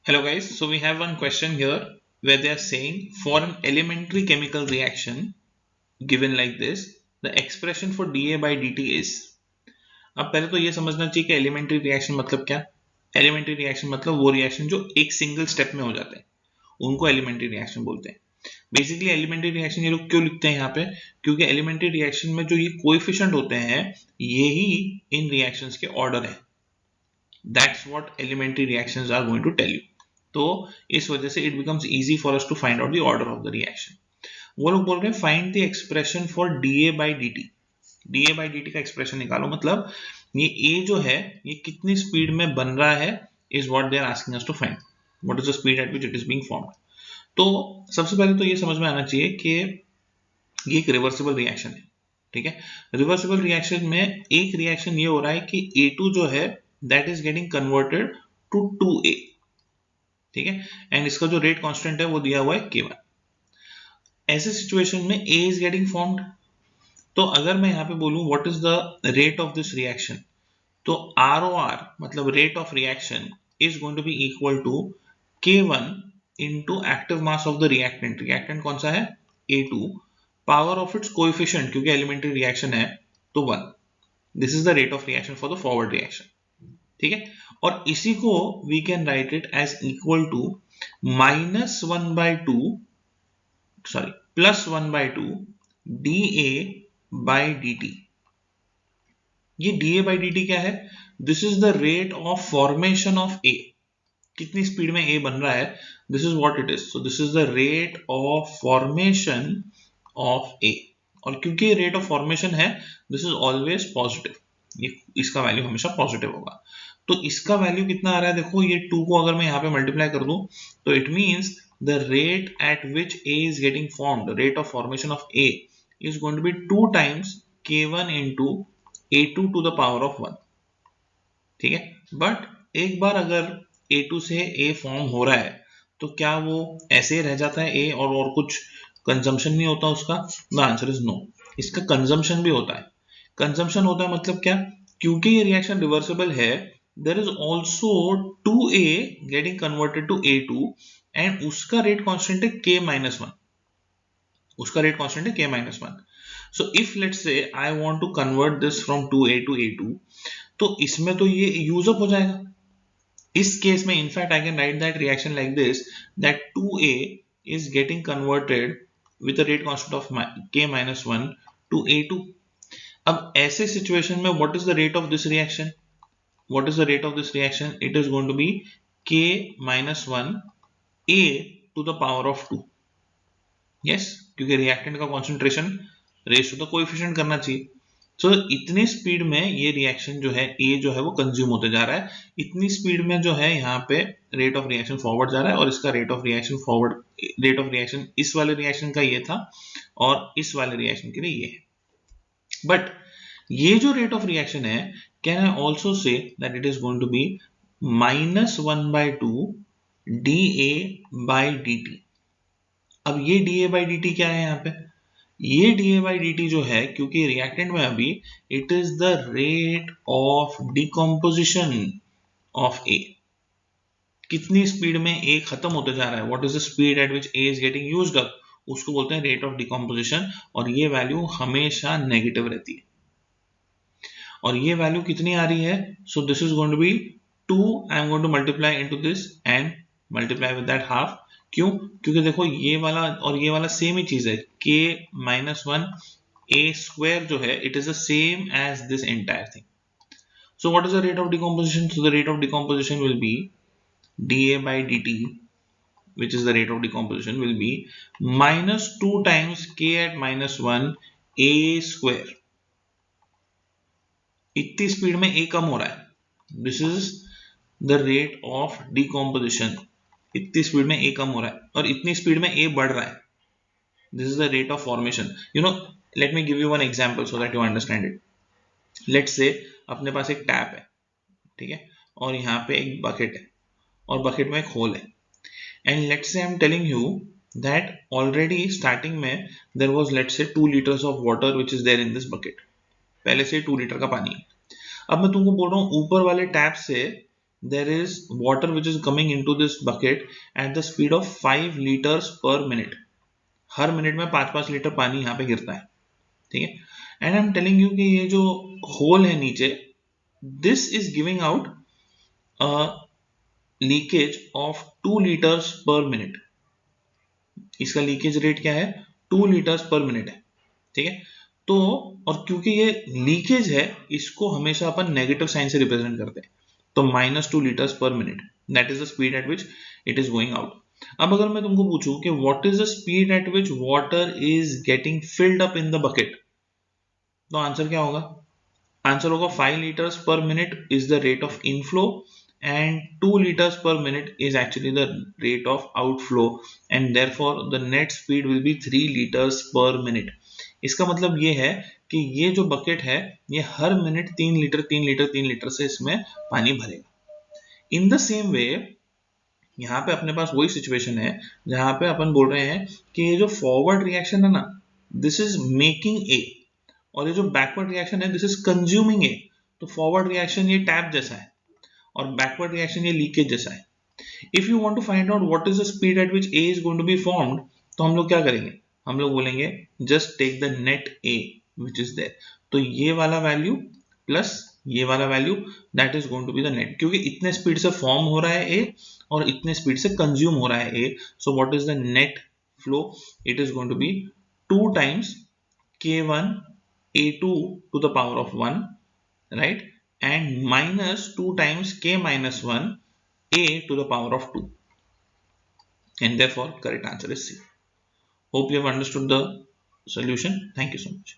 Hello guys, so we have one question here where they are saying for an elementary chemical reaction given like this, the expression for dA by dt is। अब पहले तो ये समझना चाहिए कि elementary reaction मतलब क्या। Elementary reaction मतलब वो रिएक्शन जो एक सिंगल स्टेप में हो जाते हैं उनको एलिमेंट्री रिएक्शन बोलते हैं। बेसिकली एलिमेंट्री रिएक्शन ये लोग क्यों लिखते हैं यहाँ पे, क्योंकि एलिमेंट्री रिएक्शन में जो ये कोएफिशिएंट होते हैं ये ही इन रिएक्शंस के ऑर्डर है। That's what elementary reactions are going to tell you. तो इस वजह से it becomes easy for us to find out the order of the reaction. वो लोग बोल रहे हैं find the expression for d A by d d A by d का एक्सप्रेशन निकालो, मतलब ये ए जो है ये कितनी स्पीड में बन रहा है is what they are asking us to find. What is the speed at which it is being formed. तो सबसे पहले तो ये समझ में आना चाहिए कि ये एक रिवर्सिबल रिएक्शन है। ठीक है, रिवर्सिबल रिएक्शन में एक रिएक्शन ये हो रहा है कि A2 जो है that is getting converted to 2A। ठीक है, एंड इसका जो रेट कांस्टेंट है वो दिया हुआ है K1। ऐसे सिचुएशन में A इज गेटिंग फॉर्म्ड। तो अगर मैं यहां पे बोलूं what is the rate of this reaction, तो ROR मतलब rate of reaction is going to be equal to K1 into active mass of the reactant. Reactant कौन सा है? A2, power of its coefficient क्योंकि एलिमेंट्री रिएक्शन है तो 1। This is the rate of reaction for the forward reaction. ठीक है, और इसी को we can write it as equal to plus one by two D A by D T. ये D A by D T क्या है? This is the rate of formation of A. कितनी speed में ए बन रहा है, this is what it is. So this is the rate of formation of A. और क्योंकि ये रेट ऑफ फॉर्मेशन है दिस इज ऑलवेज पॉजिटिव, ये इसका वैल्यू हमेशा पॉजिटिव होगा। तो इसका वैल्यू कितना आ रहा है, देखो ये 2 को अगर मैं यहाँ पे मल्टीप्लाई कर दूं तो it means the rate at which A is getting formed, rate of formation of A is going to be 2 times K1 into A2 to the power of 1। ठीक है, बट एक बार अगर A2 से A फॉर्म हो रहा है तो क्या वो ऐसे ही रह जाता है A और कुछ कंजम्पशन नहीं होता उसका? The answer is no. इसका कंजम्पशन भी होता है। कंजम्पशन होता है मतलब क्या? क्योंकि ये रिएक्शन रिवर्सिबल है, there is also 2A getting converted to A2 and उसका रेट कांस्टेंट है K-1। उसका रेट कांस्टेंट है K-1। So if let's say I want to convert this from 2A to A2, तो इसमें तो ये यूज अप हो जाएगा। इस केस में in fact I can write that reaction like this, that 2A is getting converted with a rate constant of K-1 to A2। अब ऐसे सिचुएशन में what is the rate of this reaction? What is the rate of this reaction? It is going to be K-1 A to the power of 2। yes, क्योंकि reactant का concentration raise to the coefficient करना चाहिए। सो इतनी speed में ये reaction जो है ए जो है वो कंज्यूम होते जा रहा है। इतनी स्पीड में जो है यहाँ पे रेट ऑफ रिएक्शन फॉरवर्ड जा रहा है और इसका रेट ऑफ रिएक्शन इस वाले रिएक्शन का ये था और इस वाले रिएक्शन के लिए ये है। बट ये जो रेट ऑफ रिएक्शन है, can I also say that it is going to be -1/2 D A by D T. अब ये D A by D T क्या है यहाँ पे? ये D A by D T जो है, क्योंकि रिएक्टेंट में अभी it is the rate of decomposition of A. कितनी स्पीड में ए खत्म होते जा रहा है, what is the speed at which A is getting used up, उसको बोलते हैं रेट ऑफ डिकम्पोजिशन। और ये वैल्यू हमेशा नेगेटिव रहती है। और ये वैल्यू कितनी आ रही है? So this is going to be 2। I am going to multiply into this and multiply with that half. क्यों? क्योंकि देखो ये वाला और ये वाला सेम ही चीज है। K-1 A square जो है it is the same as this entire thing. So what is the rate of decomposition? So the rate of decomposition will be dA by dt, which is the rate of decomposition, will be -2 times K at -1 A square। इतनी speed में A कम हो रहा है, this is the rate of decomposition. इतनी speed में A कम हो रहा है और इतनी स्पीड में A बढ़ रहा है, this is the rate of formation. You know, let me give you one example so that you understand it. Let's say अपने पास एक टैप है, ठीक है, और यहाँ पे एक बकेट है और बकेट में एक होल है। And let's say I am telling you that already starting में there was let's say 2 liters of water which is there in this bucket. पहले से 2 लीटर का पानी है। अब मैं तुमको बोल रहा हूँ ऊपर वाले टैप से there is water which is coming into this bucket at the speed of 5 liters per minute. Her minute में 5-5 लीटर पानी यहाँ पे गिरता है, ठीक है। And I am telling you कि ये जो होल है नीचे, this is giving out leakage of 2 litres पर मिनट। इसका लीकेज रेट क्या है, 2 लीटर्स पर मिनट है, ठीक है। तो और क्योंकि ये लीकेज है, इसको हमेशा अपन नेगेटिव साइन से रिप्रेजेंट करते हैं, तो -2 लीटर्स पर minute, that is the speed at which it is going out. अब अगर मैं तुमको पूछूं कि what is the speed at which water is getting filled up in the bucket, तो आंसर क्या होगा, आंसर होगा 5 liters per minute is the rate of inflow and 2 liters per minute is actually the rate of outflow, and therefore the net speed will be 3 liters per minute। इसका मतलब ये है कि ये जो बकेट है ये हर मिनट 3 लीटर 3 लीटर 3 लीटर से इसमें पानी भरेगा। इन द सेम वे यहाँ पे अपने पास वही सिचुएशन है जहां पे अपन बोल रहे हैं कि ये जो फॉरवर्ड रिएक्शन है ना, दिस इज मेकिंग ए, और ये जो बैकवर्ड रिएक्शन है दिस इज कंज्यूमिंग ए। तो फॉरवर्ड रिएक्शन ये टैप जैसा है और बैकवर्ड रिएक्शन ये लीकेज जैसा है। If you want to find out what is the speed at which A is going to be formed, तो हम लोग क्या करेंगे, हम लोग बोलेंगे just take the net A which is there. तो ये वाला वैल्यू प्लस ये वाला value, that is going to be the net, क्योंकि इतने स्पीड से फॉर्म हो रहा है ए और इतने स्पीड से कंज्यूम हो रहा है A. So what is the net flow, it is going to be 2 times k1 a2 to the power of 1, right, and minus 2 times k minus 1 a to the power of 2, and therefore correct answer is C. Hope you have understood the solution. Thank you so much.